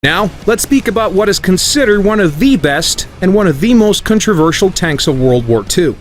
Now, let's speak about what is considered one of the best and one of the most controversial tanks of World War II.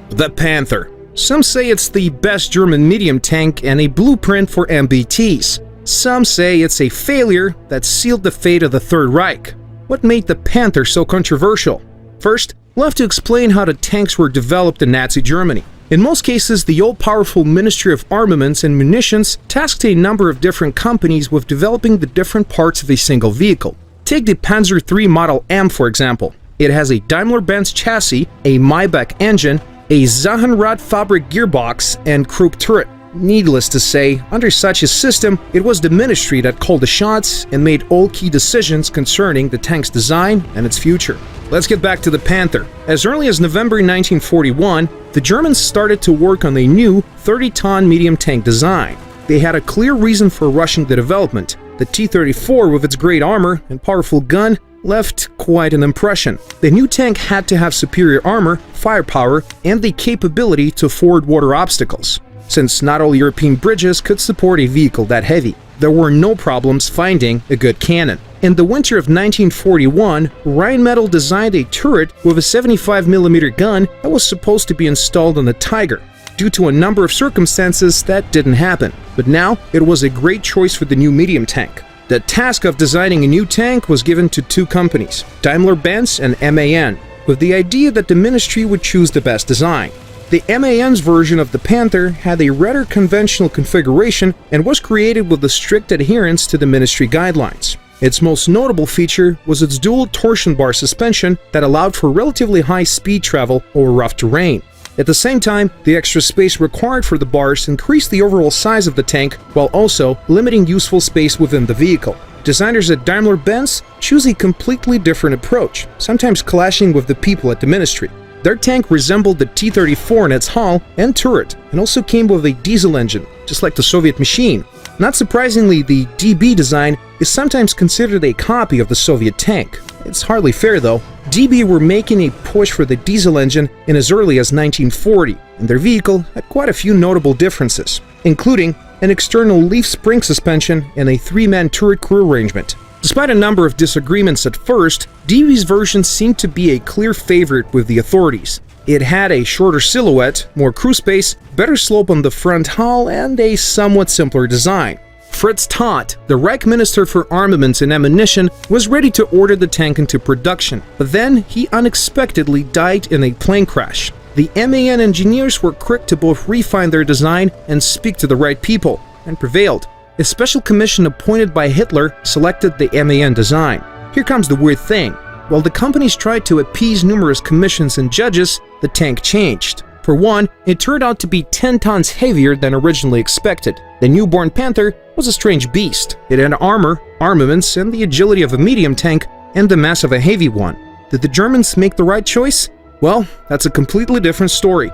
The Panther. Some say it's the best German medium tank and a blueprint for MBTs. Some say it's a failure that sealed the fate of the Third Reich. What made the Panther so controversial? First, we'll have to explain how the tanks were developed in Nazi Germany. In most cases, the all-powerful Ministry of Armaments and Munitions tasked a number of different companies with developing the different parts of a single vehicle. Take the Panzer III Model M, for example. It has a Daimler-Benz chassis, a Maybach engine, a Zahnradfabrik gearbox, and Krupp turret. Needless to say, under such a system, it was the ministry that called the shots and made all key decisions concerning the tank's design and its future. Let's get back to the Panther. As early as November 1941, the Germans started to work on a new 30-ton medium tank design. They had a clear reason for rushing the development. The T-34, with its great armor and powerful gun, left quite an impression. The new tank had to have superior armor, firepower, and the capability to ford water obstacles, since not all European bridges could support a vehicle that heavy. There were no problems finding a good cannon. In the winter of 1941, Rheinmetall designed a turret with a 75mm gun that was supposed to be installed on the Tiger. Due to a number of circumstances, that didn't happen. But now, it was a great choice for the new medium tank. The task of designing a new tank was given to two companies, Daimler-Benz and MAN, with the idea that the ministry would choose the best design. The MAN's version of the Panther had a rather conventional configuration and was created with a strict adherence to the ministry guidelines. Its most notable feature was its dual torsion bar suspension that allowed for relatively high speed travel over rough terrain. At the same time, the extra space required for the bars increased the overall size of the tank while also limiting useful space within the vehicle. Designers at Daimler-Benz choose a completely different approach, sometimes clashing with the people at the ministry. Their tank resembled the T-34 in its hull and turret, and also came with a diesel engine, just like the Soviet machine. Not surprisingly, the DB design is sometimes considered a copy of the Soviet tank. It's hardly fair though. DB were making a push for the diesel engine in as early as 1940, and their vehicle had quite a few notable differences, including an external leaf spring suspension and a three-man turret crew arrangement. Despite a number of disagreements at first, DB's version seemed to be a clear favorite with the authorities. It had a shorter silhouette, more crew space, better slope on the front hull, and a somewhat simpler design. Fritz Todt, the Reich Minister for Armaments and Ammunition, was ready to order the tank into production, but then he unexpectedly died in a plane crash. The MAN engineers were quick to both refine their design and speak to the right people, and prevailed. A special commission appointed by Hitler selected the MAN design. Here comes the weird thing. While the companies tried to appease numerous commissions and judges, the tank changed. For one, it turned out to be 10 tons heavier than originally expected. The newborn Panther was a strange beast. It had armor, armaments, and the agility of a medium tank, and the mass of a heavy one. Did the Germans make the right choice? Well, that's a completely different story.